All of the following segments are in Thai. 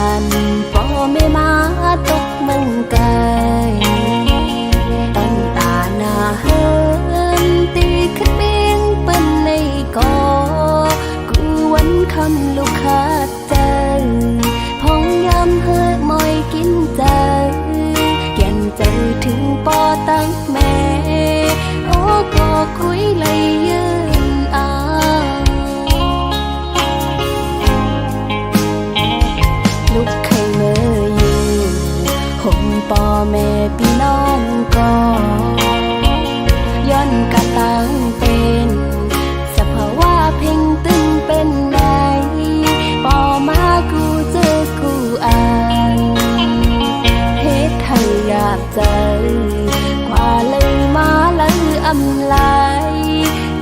หันปอไม่มาตกมังไกตันตาหน้าเฮินตีขึ้นเบียงเป็นในกอกูวันคำลูกขาดใจพองยำเฮิดมอยกินใจแก่นใจถึงปอตั้งแม่โอ้ก็คุยเลยยืนลูกเคยเมื่ออยู่ห่มปอแม่พี่น้องก็ย้อนกะตั้งเป็นสภาวะเพ่งตึงเป็นไหนปอมากูเจอกูอ่านเฮ็ดให้อยากเจอกว่าเลยมาเลยอำลาย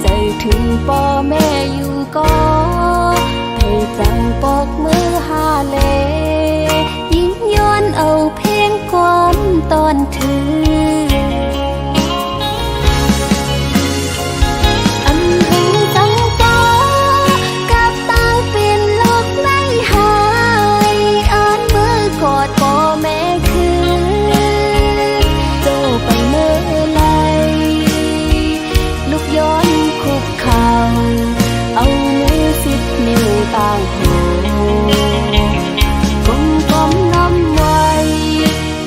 ใจถึงปอแม่อยู่ก็ให้จังปอกมือหาเลยิ้มย้อนเอาเพลงความตอนถือต่างหูกลมกลมน้ำไว้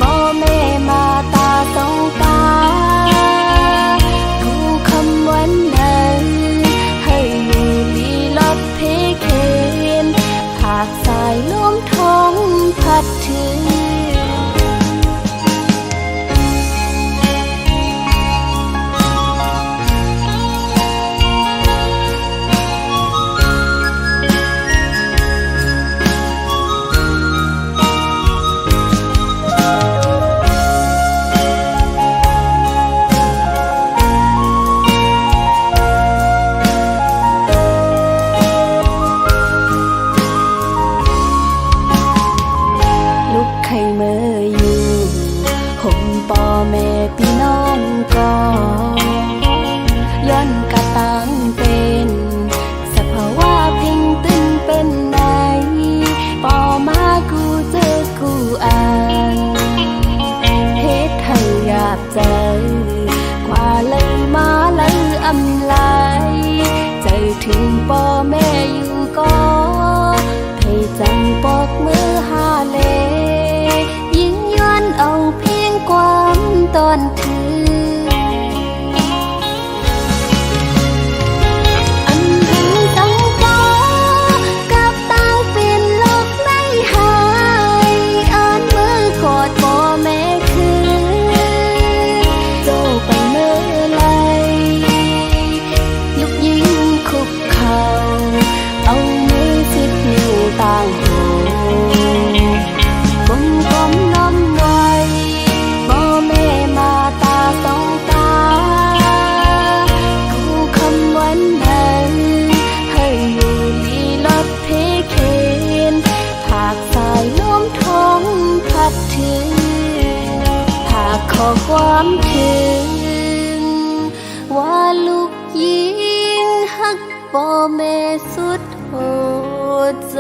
บ่แม่มาตาสองตากูคำวันนั้นให้อยู่ลีลอดเพเคนผากสายล้มท้องพัดถึงแม่พี่น้องก็ย้อนกะตั้งเป็นสภาวะเพ่งตึงเป็นไหนปอมากูเจอกูอ่านเฮ็ดให้อยากเจอกว่าเลยมาเลยอำลายใจถึงปอแม่อยู่ก็ให้จังปอกมือหาเลยิ่งย้อนเอาเพียงความตอนถืออันถึงตั้งปอกับตั้งเป็นโลกไม่หายอ่านมือกอดปอแม่คือโจไปเมื่อไรลุกยิงคุกเข่าเอามือสิบนิ้วต่างหูกลมกลมน้ำไว้บ่แม่มาตาสองตากูคำวันนั้นให้อยู่ลีลอดเพเคนผากสายล้มท้องพัดถึงผากขอความถึงว่าลูกยิงหักบ่แม่สุดโหดใจ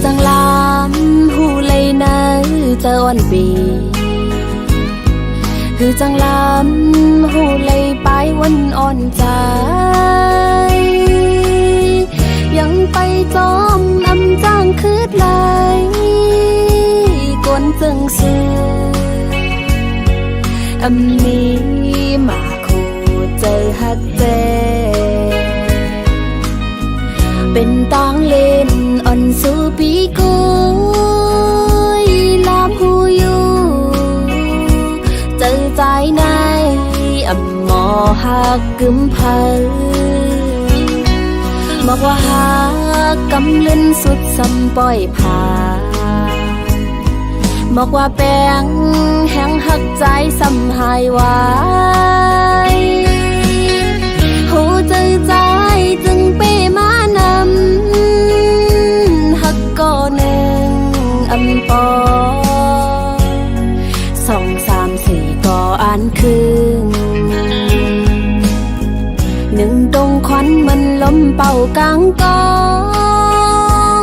จังลำหูเลยนะจะอ่อนปีคือจังลำหูเลยไปวันอ่อนใจยังไปจอมอำจางคืดไหลกวนจึงซื้ออำนี้มาคู่ใจฮักเจเป็นต่างเล่นอ่อนสู่ปีกุยลามหูอยู่เจอใจในอำหมอหักกึมพัลบอกว่าหักกำเล่นสุดซ้ำปล่อยผ่า บอกว่าแป้งแห้งหักใจซ้ำหายไว้หูใจใจจึงเป้มานำหักก่อหนึ่งอำปอสองสามสี่ก่ออันคืนหนึ่งตรงควันมันล้มเป่ากลางกอ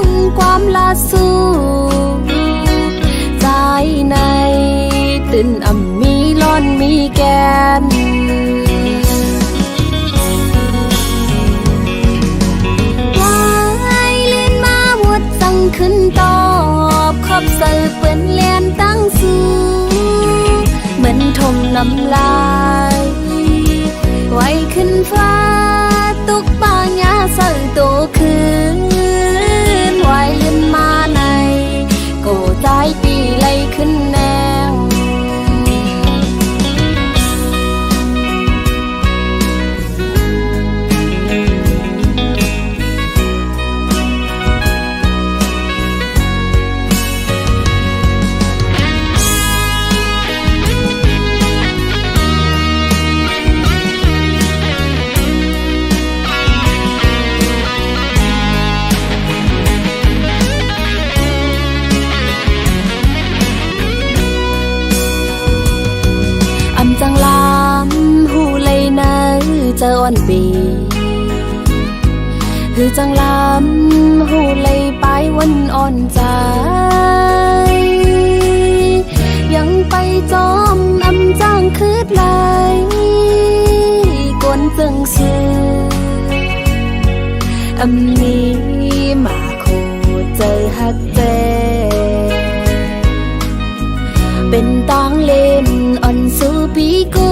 งความลาสู้ใจในตื่นมีร้อนมีแกนวายเลื่อนมาหดสั่งขึ้นตอบขอบใส่เปื้อนเลียนตั้งสู้เหมือนทมน้ำลายไว้ขึ้นฟ้าตุกปางยาใส่โตคืนไว้เลื่อนมาในโกใจปีไล่ขึ้นแนวจังลามหูเลยนะจะอ่อนปีคือจังลามหูเลยไปวันอ่อนใจยังไปจอมจ้างคืดไหลกวนจึงซื้อนี้มาคูเจอฮักเจเป็นตังเล่นอ่อนสู้ปีกุ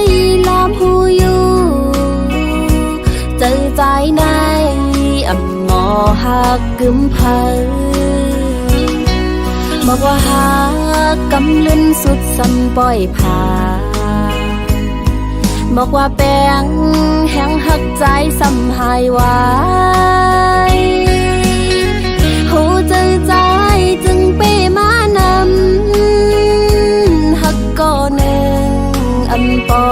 ยลามหูอยู่เจอใจในหมอหักกึมเพอบอกว่าหักกำลื่นสุดซ้ำปล่อยผ่าบอกว่าแป้งแห้งหักใจซ้ำหายไว้หูใจใจจึงเป้มานำหักก่อหนึ่งปอ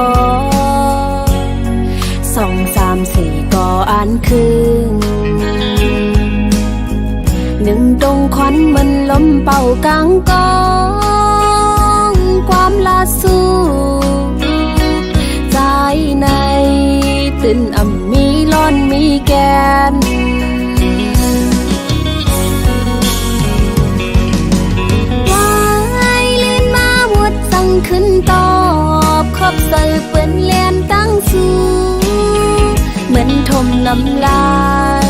สองสามสี่ก่ออันคืนหนึ่งตรงควันมันล้มเป่ากลางกองความลาสู้ใจในตื่นมีร้อนมีแกนขึ้นตอบขอบใส่เปื้อนเลียนตั้งสู้เหมือนทมน้ำลาย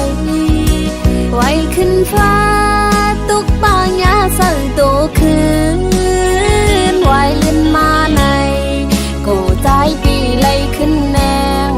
ไว้ขึ้นฟ้าตุกปางยาใส่โตคืนไว้เลื่อนมาในโกใจปีไล่ขึ้นแนว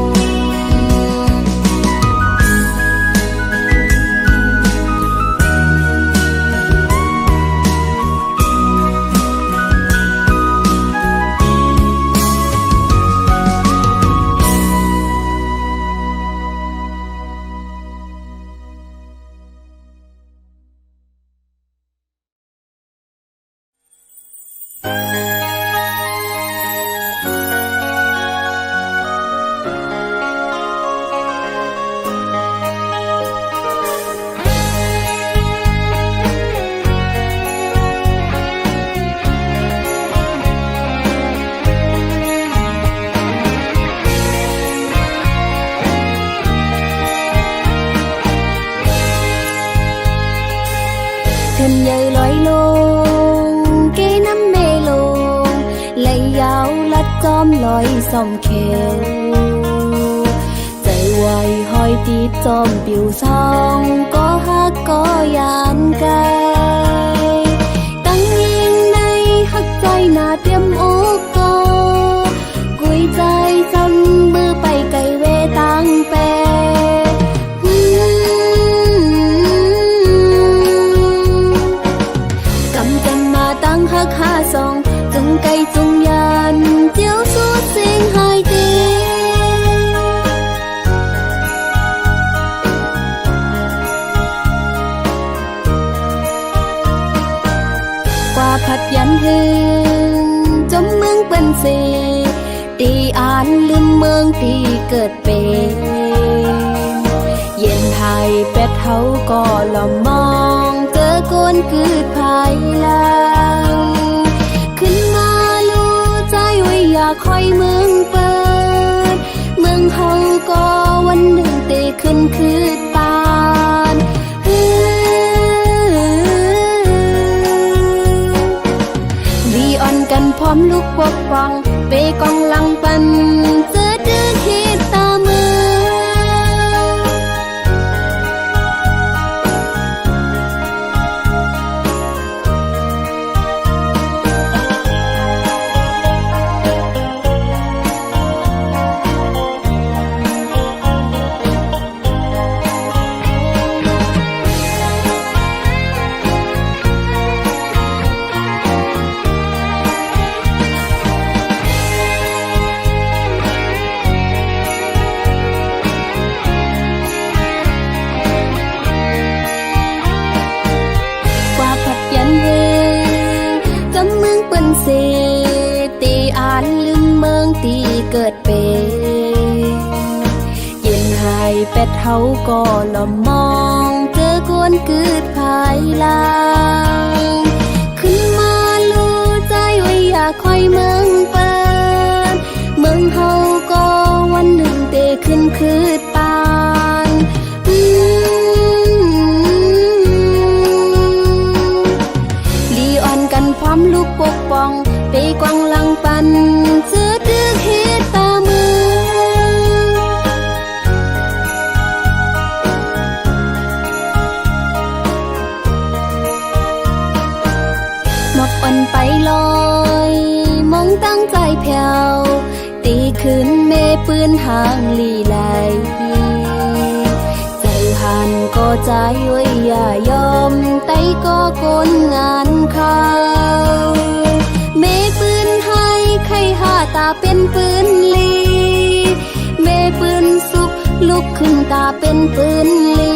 ขึ้นใหญ่ลอยลงเกน้ำเมลงไหลยาวลัดจอมลอยส่อมเขวใจไวห้อยตีจอมปิวซองก็ฮักก็ยานไกลตั้งยิงในฮักใจหน้าเตรียมโอกกอกุยใจจำมือไปไกลเวตั้งแปหักหาสองจึงไกลจงยานเจียวสู้เสียงหายเดี กว่าพัดยันหืนจมเมืองเป็นสีตีอ่านลืมเมืองตีเกิดเป็นเย็นไทยเป็ดเฮาก็ละมองเจอก้นคืดภายหลังขึ้นมาลู่ใจไว้อยากคอยเมืองเปิดเมืองเฮาก็วันหนึ่งเตขึ้นคืดตานลีออนกันพร้อมลูกปกป้องเปกองหลังปันเจอดื้อเหตุตามืสีตีอ่านลืมเมืองตีเกิดเป็นเย็นหายเป็ดเฮาก็ละมองเจอกวนคืดภายหลังขึ้นมาลู่ใจไว้อยากคอยเมืองเปิดเมืองเฮาก็วันหนึ่งเตขึ้นคืดปานลีออนกันพร้อมลูกปกป้องไปกวางหลังปันเจอดื้อเหตุตามือมอกอ่อนไปลอยมองตั้งใจแผ่วตีขึ้นเมปืนห่างลีไหลใจหันก็ใจไว้อย่ายอมไตก็กลงานเขาเมปืนให้ใครหาตาเป็นปืนลีเมปืนสุกลุกขึ้นตาเป็นปืนลี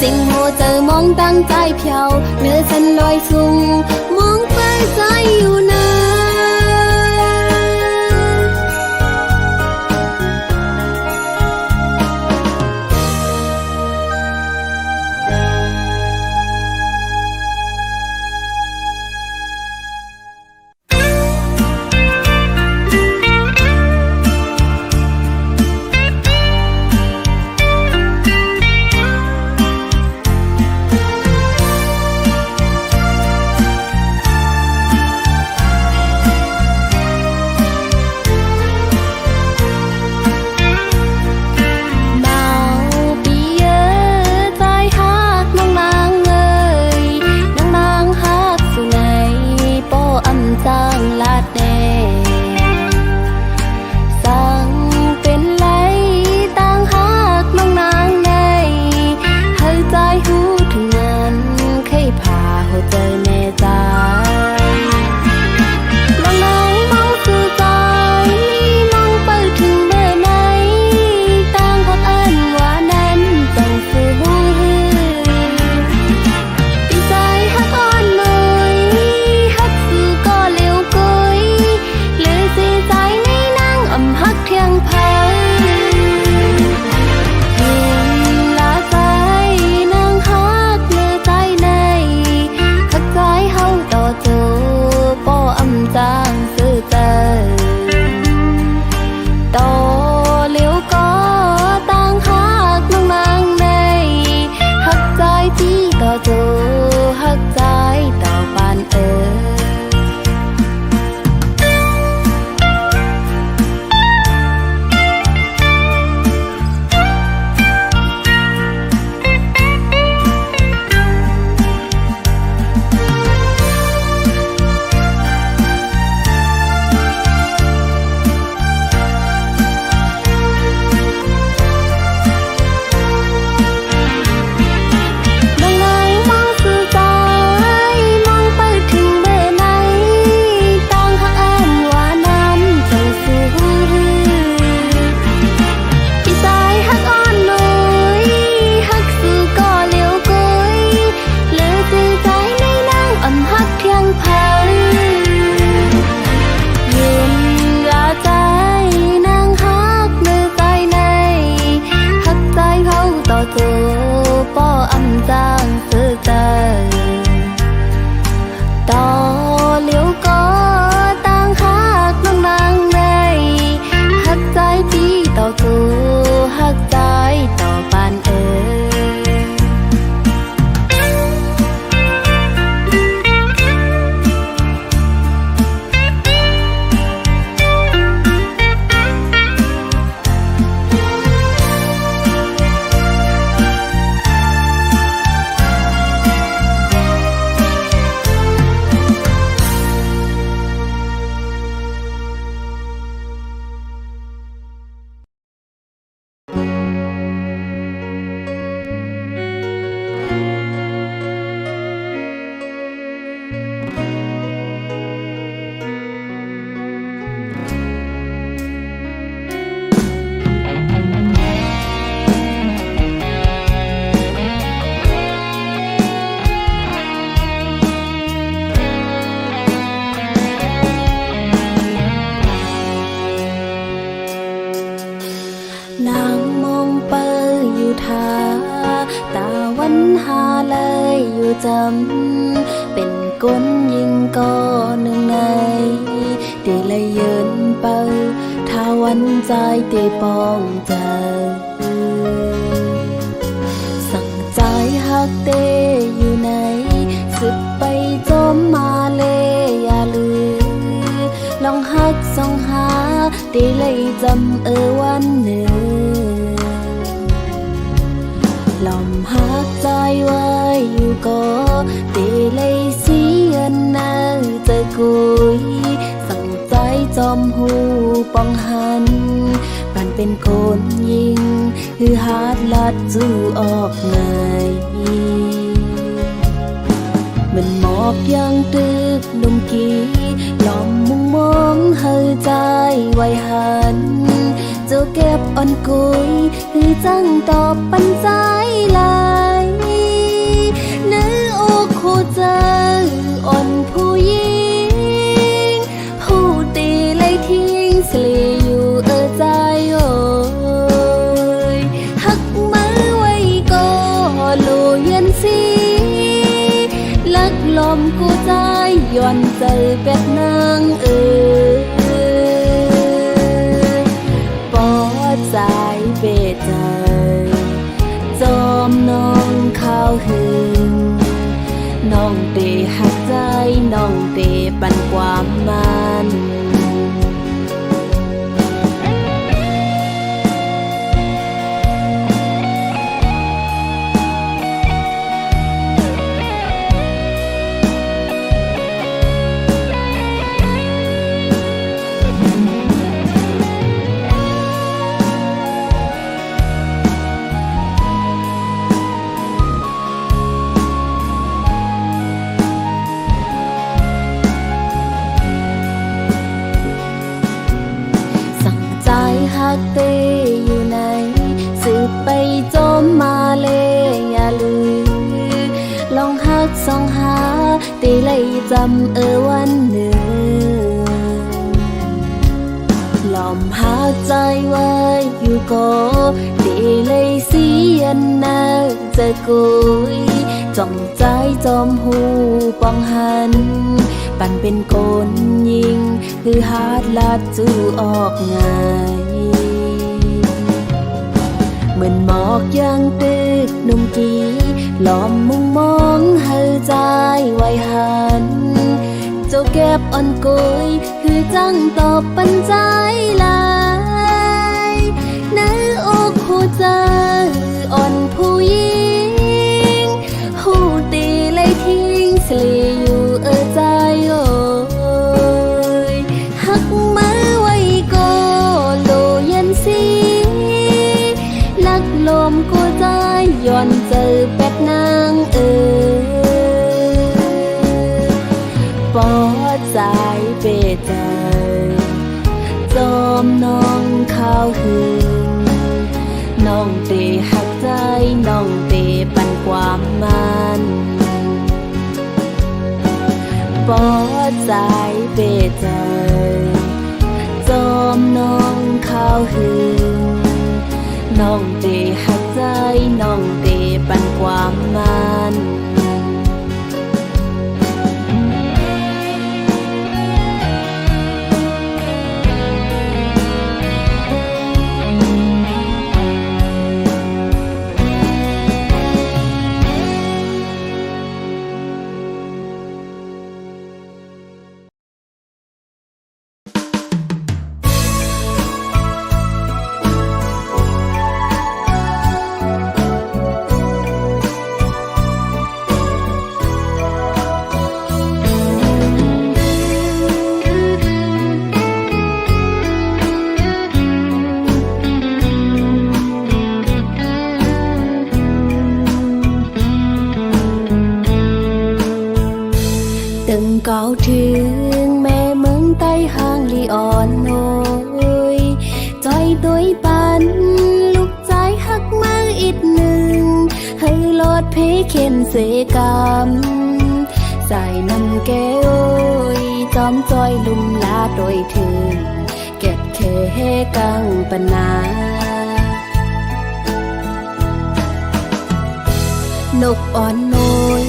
สิ่งโหเจอมองตั้งใจเพียวเนื้อฉันลอยสูงมองไปใจอยู่นะ จ้างซื้อเตอต่อเลี้ยวก็ต่างหักน้องนางในหักใจพี่ต่อสู้หักใจต่อปานนางมองเปยอยู่ทาตาวันหาเลยอยู่จำเป็นก้นยิงก็หนึ่งในตีเลยยืนเปยถ้าวันใจตีปองใจสั่งใจหักเตอยู่ไหนสึกไปจมมาเลยอย่าลืมลองหักส่องหาตีเลยจำวันหนึ่งลมหักใจไว้อยู่ก็ตีเลยเสียนนาเจอกุยสั่งใจจอมหูปองหันปันเป็นคนยิงคือหาดลัดจูออกไงมันหมอกยังตึกนุ่มกี้ยอมมุงมองเฮอใจไว้หันเจ้าเก็บอ่อนกุยคือจังตอบปันใจลายเนื้ออกคู่เจออ่อนผู้ยิงผู้ตีเลยทิ้งสลีอยู่ใจโอ้ยหักมือไว้ก็ลูเย็นสีลักลมกูใจย้อนเจอเป็ดนางปอดใจเบดใจจอมน้องข้าวหึงน้องเตหักใจน้องเตปันความมันหักเตอยู่ไหนสืบไปจมมาเลยอย่าลืมลองหักส่องหาตีเลยจำวันหนึ่งลอมหักใจไว้อยู่ก็ตีเลยเสียนนาเจอกุยจ้องใจจอมหูปองหันปันเป็นคนยิงคือหาดลัดจูออกไงเหมือนหมอกยังตึกนุ่มกี้ล้อมมุงมองเฮอใจไว้หันเจ้าเก็บอ่อนกุยคือจังตอบปันใจลายเนื้ออกหัวใจอ่อนผู้ยิงหูตีเลยทิ้งสลีอยู่ใจโอ้ยหักมือไว้ก็โลเย็นสีลักลมกูใจย้อนเจอเป็ดนางปอดใจเปใจจอมน้องข้าวหึงน้องเตหักใจน้องเตปันความมันปอดใจเปใจจอมน้องข้าวหึงน้องเตหักใจน้องเตปันความมา ก่าวถึงแม่เมืองใต้ห้างลีอ่อนโอยจอยตัวปันลูกใจหักมาอีกหนึ่งให้ลอดเพเข็นเสกรรมใส่น้ำแก้วจอมจอยลุ่มลาโดยถึงเก็ดเคเฮกังปนานกอ่อนน้อย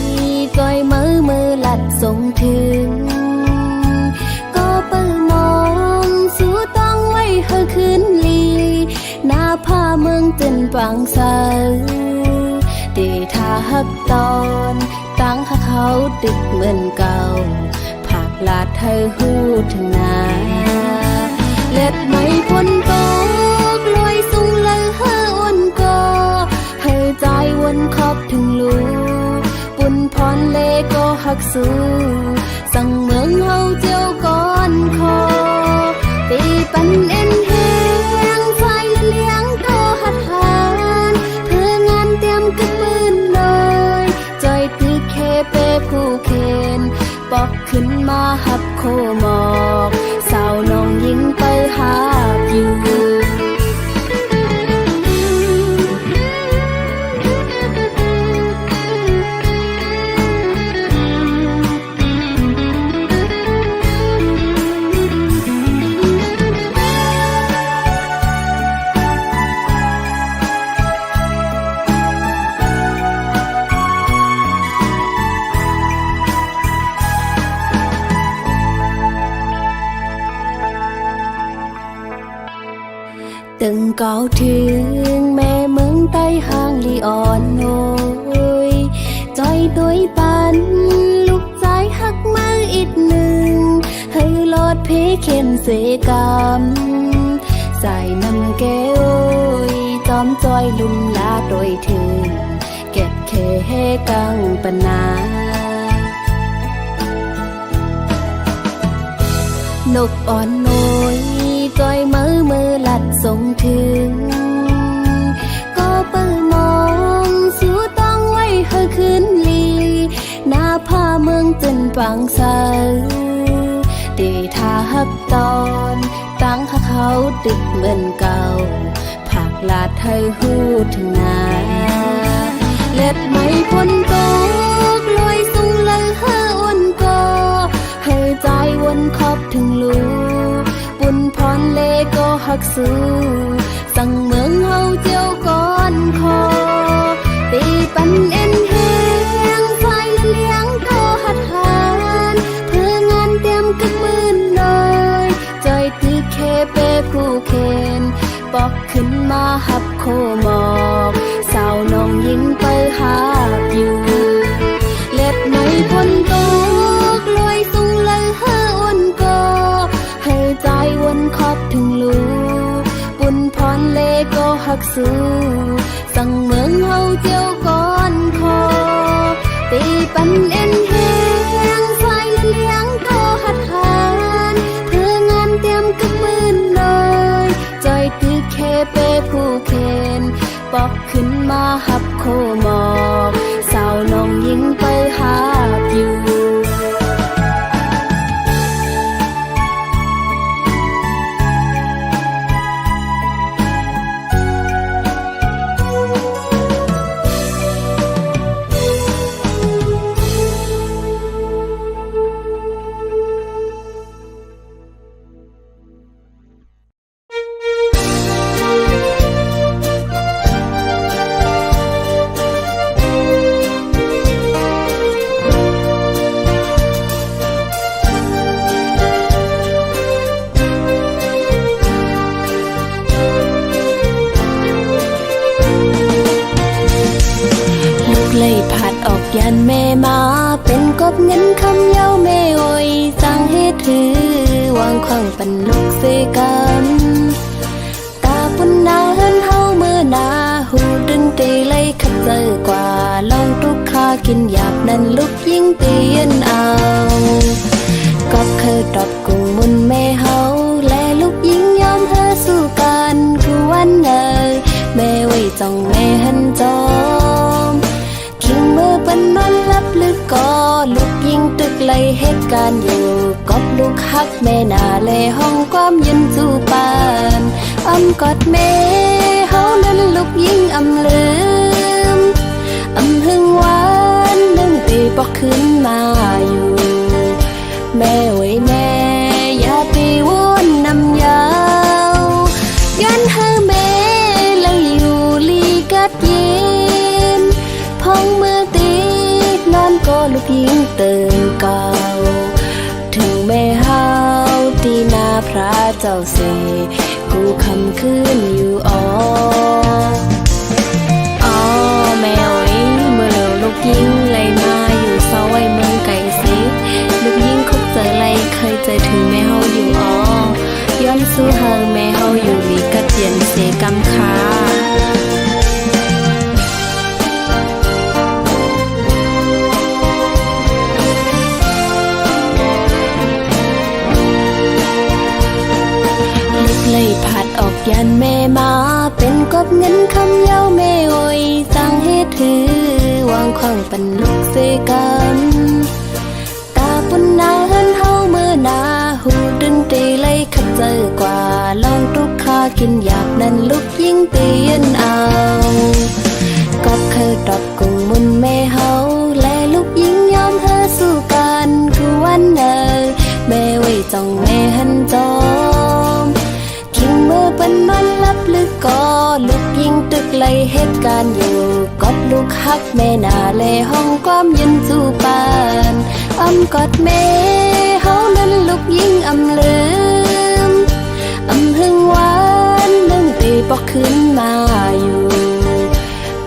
จอยมือลัดส่งถึงก็เปิดมองสู้ต้องไว้เฮอขึ้นลีหน้าผ้าเมืองจนปังสาเดทาหักตอนตั้งหักเขาดึกเหมือนเก่าผักลาดเธอหูถึงนาเล็ดไม่พ้นตกลอยสูงเลยเฮออ่อนก็ให้ใจวนขอบถึงลูปุ่นพรเลก็หักสู้สั่งเมืองเฮาเจียวก่อนคอตีปันเอ็นแหงไฟเลี้ยงก็หัดหานเพื่องานเตรียมกระปืนเลยจอยตึกเคเปผู้เคนปอกขึ้นมาหับโคหมอกสาวน้องยิงไปหาอยู่ตึงก่าวถึงแม่เมืองใต้ห้างลีอ่อนโอยจอยตัวปันลูกใจหักมาอีกหนึ่งให้ลอดเพเข็นเสกรรมใส่น้ำแก้วจอมจอยลุ่มลาโดยถึงเก็ดเคเฮกังปนานกอ่อนน้อยจอยมือลัดส่งถึงก็เปิดมองสู้ต้องไว้เฮอขึ้นลีหน้าผ้าเมืองจนปังสาเดทาหักตอนตั้งหักเขาดึกเหมือนเก่าผักลาดเธอหูถึงนาเล็ดไม่พ้นตกลอยสูงเลยเฮออ่อนก็ให้ใจวนขอบถึงลูปุ่นพรเลก็หักสู้สั่งเมืองเฮาเจียวก่อนคอตีปันเอ็นแหงไฟเลี้ยงก็หัดหานเพื่องานเตรียมกระปืนเลยจอยตึกเคเปผู้เคนปอกขึ้นมาหับโคหมอกสาวน้องยิงไปหาอยู่เล็ดไม่พ้นตกลอยสูงเลยเฮออ่อนก็ให้ใจวนขอบถึงลูปุ่นพรเลก็หักสู้สั่งเมืองเฮาเจียวก่อนคอตีปันเอ็นแหงไฟเลี้ยงก็หัดหานเพื่องานเตรียมกระปืนเลยจอยตึกเคเปผู้เคนปอกขึ้นมาหับโคหมอกสาวน้องยิงไปหาอยู่เลยผัดออกยันแม่มาเป็นกบเงินคำเย้าแม่โอยสั่งให้ถือวางขวางปันลูกเสกันตาปุ่นนาเฮินเฮาเมื่อนาหูดึงตีเลยขัดเจอกว่าลองทุกข้ากินหยาบนั้นลูกยิ่งเตียนเอาก็เคยตอบกุ้งมุนแม่เฮาและลูกยิ่งยอมเฮอสู้กันคือวันเนยแม่ไว้จ้องแม่หันจอมคิงมือเป็นนอนลับลึกก็ลูกยิงตึกเล เลยเหตุการณ์อยู่กับลูกฮักแม่นาเลห้องความยืนจูปานอ้ำกอดแม่เฮานั้นลูกยิ่งอำลืมอำหึงหวานนึ่งตีปอกขึ้นมาอยู่แม่ไว้แม่อย่าตีวนนำยาวยันเฮาแม่เลยอยู่ลีกัดเย็นพองมือตีนอนก็ลูกยิ่งเติมเก่าถึงแม่เฮาตีนาพระเจ้าเสกูคำขึ้นอยู่อ๋อแม่โอ้ยเมื่อเร็วลูกยิ่งเลยมาอยู่เศร้าไว้เมืองไก่สิลูกยิ่งคบเจอไรเคยเจอถึงแม่เฮาอยู่อ๋อย้อนสู้เฮาแม่เฮาอยู่ลีกัดเย็นเสกำคาเลยผัดออกยันแม่มาเป็นกบเงินคำเย้าแม่โอยสั่งให้ถือวางขวางปันลูกเสกันตาปุ่นนาหันเฮาเมื่อนาหูดึงตีเลยขัดเจอกว่าลองทุกข้ากินหยาบนั้นลูกยิ่งเตียนเอาก็เคยดอกกุ้งมุนแม่เฮาและลูกยิ่งยอมเฮาสู้กันคือวันเนยแม่ไว้จ้องแม่หันจอมเมื่อเป็นนอนลับลึกก็ลูกยิ่งตึกเลยเหตุการณ์อยู่กอดลูกฮักแม่นาเลห้องความยืนจูปานอ้ำกอดแม่เฮานั้นลูกยิ่งอำลืมอำหึงหวานนึ่งตีปอกขึ้นมาอยู่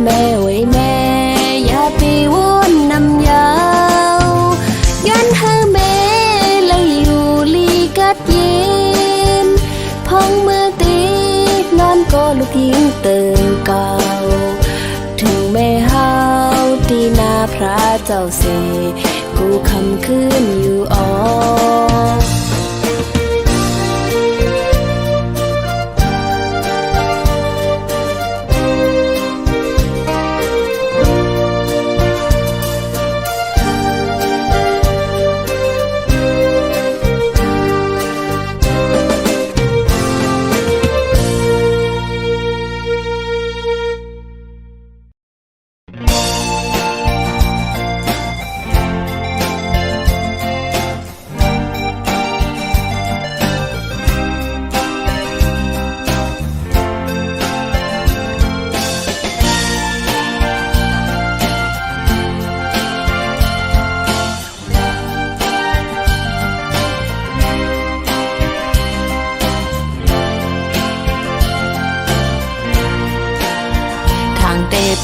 แม่ไว้แม่อย่าตีวนนำยาวยันเฮาแม่เลยอยู่ลีกัดเย็นพองมือตีนอนก็ลูกยิ่งเติมเก่าถึงแม่เฮาตีนาพระเจ้าเสกูคำขึ้นอยู่อ๋อ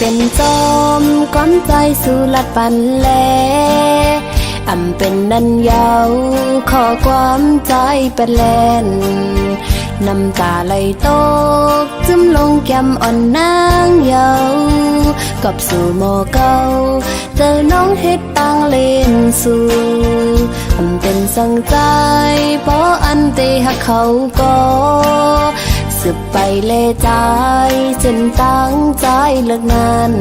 เป็นจอมก้อนใจสู่ลัดปันแลอำเป็นนันยาวขอความใจเป็นแลนน้ำตาไหลตกจึมลงแก้มอ่อนนางเยากับสู่หมอเก่าเจอน้องเฮ็ดต่างเล่นสู่อำเป็นสังใจเพราะอันเตหักเขาก็สืบไปเล่ใจจนตั้งใจเลิกงาน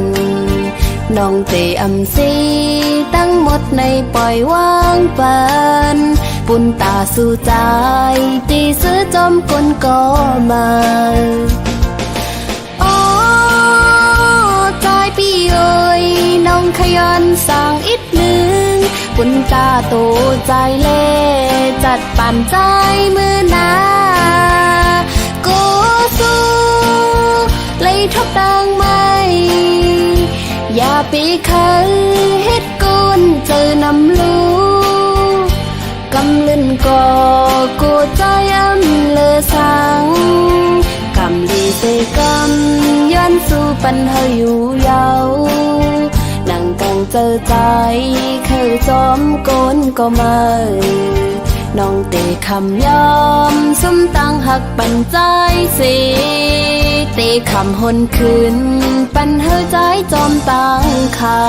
น้องเตอำซีตั้งหมดในปล่อยวางปันปุ่นตาสู่ใจตีซื้อจอมกลก็มาอ๋อใจพี่เอ๋ยน้องขยันสร้างอีกหนึ่งปุ่นตาโตใจเล่จัดปั่นใจมือนากูสู้เลยทบดังไม่อย่าไปเคยเฮ็ดกุนเจอนำลูกำลื่นก็กูใจอำเลอสังกำลีเสกำย้อนสู่ปันเฮาอยู่เยานั่งกังเจอใจเคยจอมโกนก็มาน้องเตคำยอมสมตั้งหักปันใจสิเตคำหนคืนปันเฮาใจจอมตั้งเขา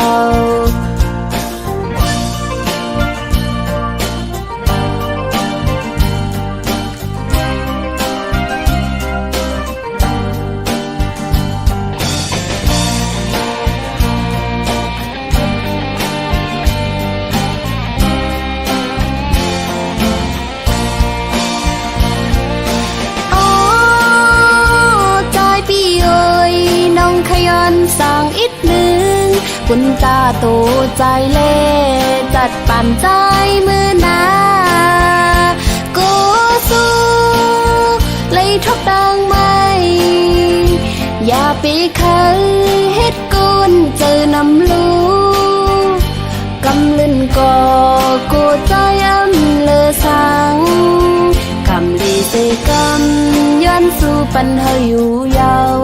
ปุ่นตาโตใจเล่จัดปั่นใจมือนากูสู้เลยทบดังไหมอย่าไปเคยเฮ็ดกุนเจอนำลูกำลึนก่อกูใจอำเลอสังคำลีเสกำย้อนสู่ปัญหาอยู่ยาว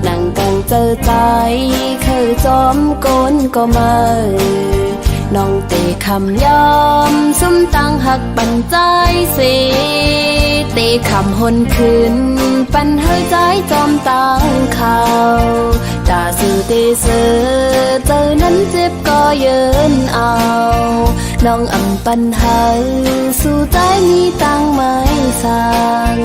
นั่งกังเจอใจเคยจอมโกนก็มาน้องเตะคำยอมซุ้มตังหักปันใจสิเตะคำหนคืนปันเฮยใจจอมตังข่าวตาสื่อเตเสือเจอนั้นเจ็บก็เยินเอาน้องอ่ำปันเฮยสู่ใจมีตังไม่สั่ง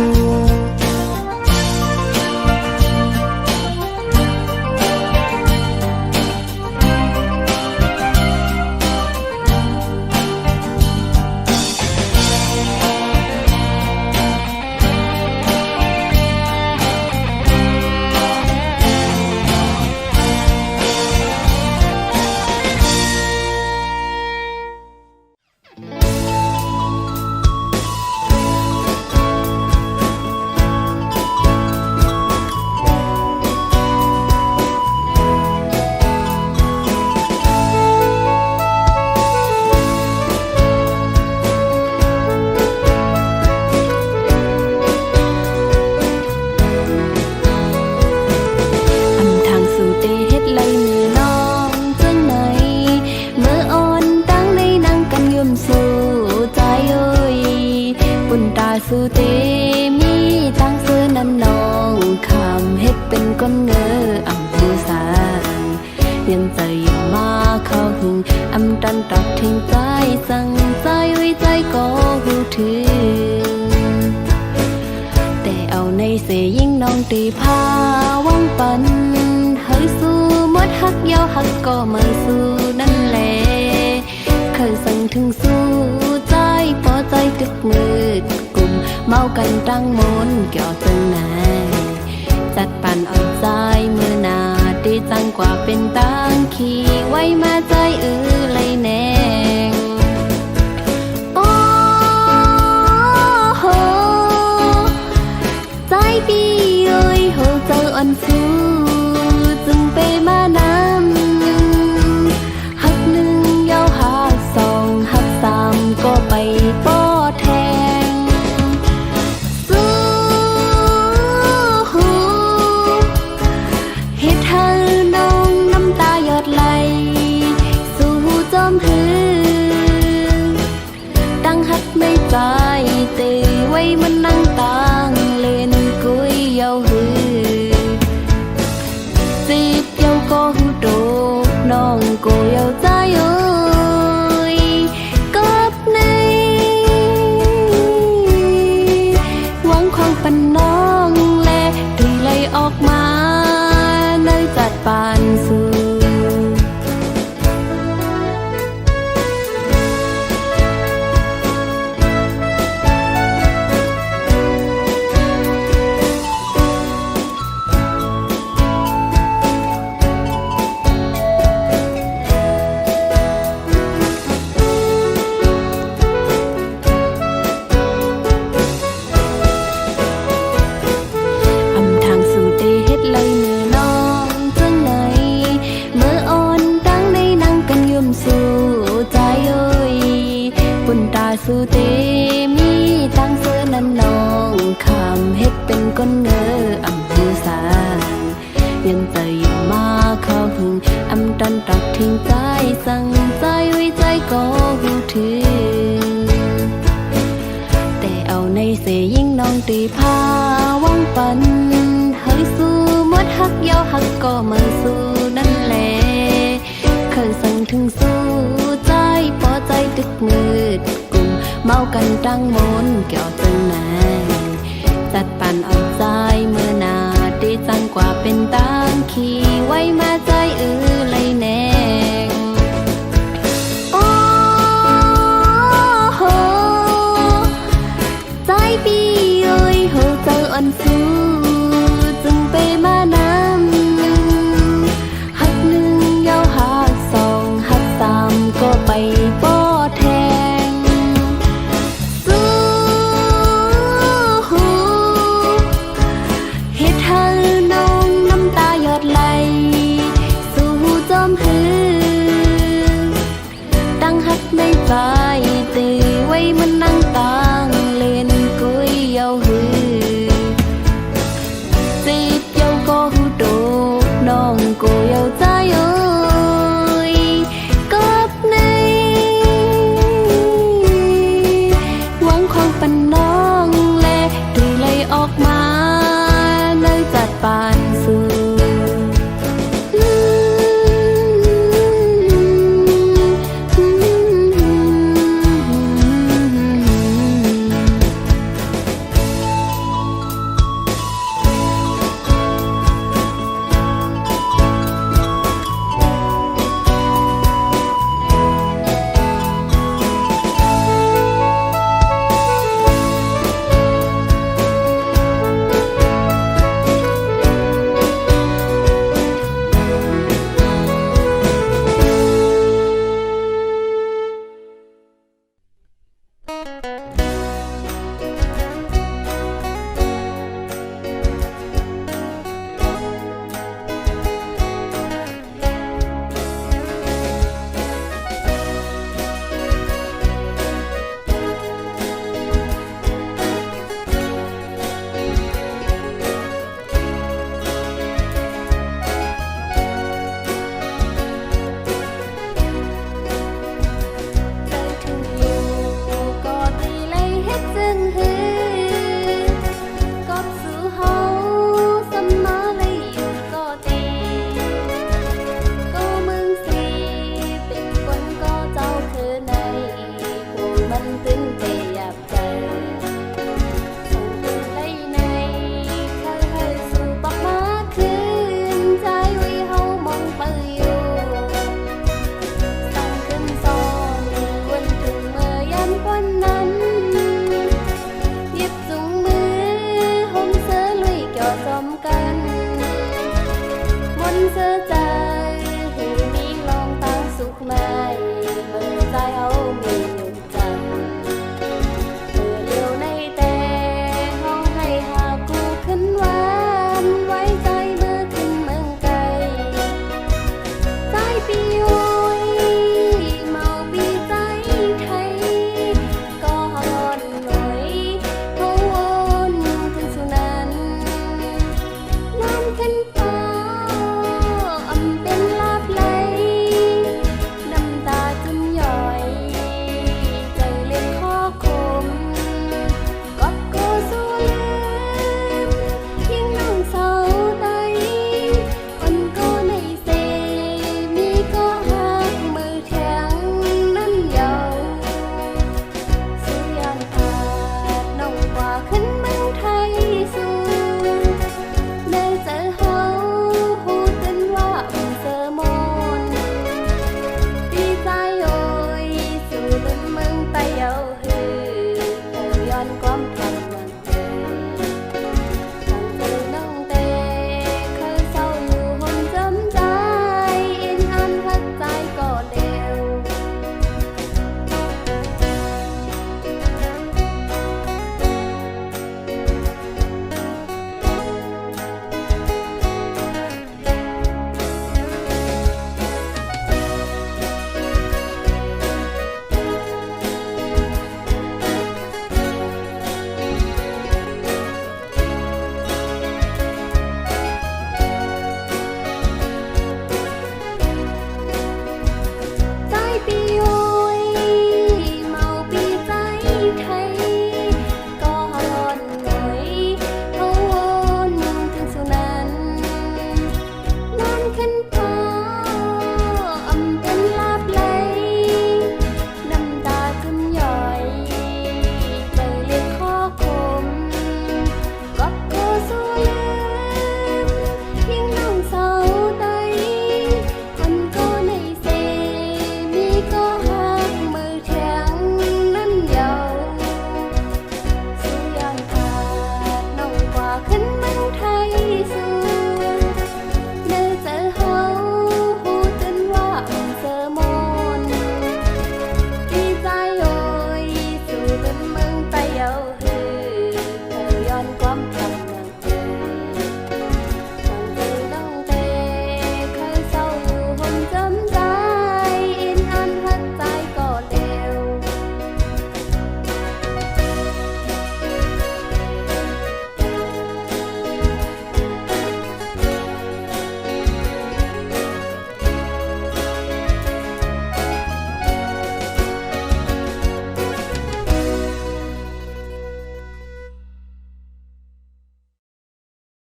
สู่เตมีตั้งซื้อนั้นน้องคำเฮ็ดเป็นก้นเงออ่ำหูสานยังใจยังมาเข้าหึงอำตันตักทิ้งใจสั่งใจไว้ใจก็หูถึงแต่เอาในเสยิ่งน้องตีพาวังปันเฮ้ยสู้มดฮักยาวฮักก็มาสู้นั่นแหละเคยสั่งถึงสู้ใจพอใจตึกมืดเมากันตั้งมนเกี่ยวจังไหนจัดปั่นอ่อนใจมือนาดีจังกว่าเป็นตังขี่ไว้มาใจเลยแนงโอ้โหใจพี่เอ้ยโหเจออ่อนสู้จึงไปมานำหักหนึ่งยาวหักสองหักสามก็ไปป้อแทงใจเตะไว้มันนั่งตางเล่นกุยเยาหือสิบเยาก็หูโตน้องก็เยาใจเอ้ยกับในหวังความปันน้องและตีไหลออกมาในจัดปานสู่สู่เตมีตั้งเสื้อนั้นน้องคำเฮ็ดเป็นก้นเงออ่ำหูสานยังใจยังมาเข้าหึงอำตันตักทิ้งใจสั่งใจไว้ใจก็หูถึงแต่เอาในเสยิ่งน้องตีพาวังปันเฮ้ยสู้มดฮักยาวฮักก็มาสู้นั่นแหละเคยสั่งถึงสู้ใจพอใจตึกมืดเมากันตั้งมนเกี่ยวจังไหนจัดปั่นอ่อนใจเมื่อนาดีจังกว่าเป็นตังขี่ไว้มาใจเลยแนงโอ้โหใจพี่เอ้ยโหเจออ่อนสู้จึงไปมานำ ำพื้น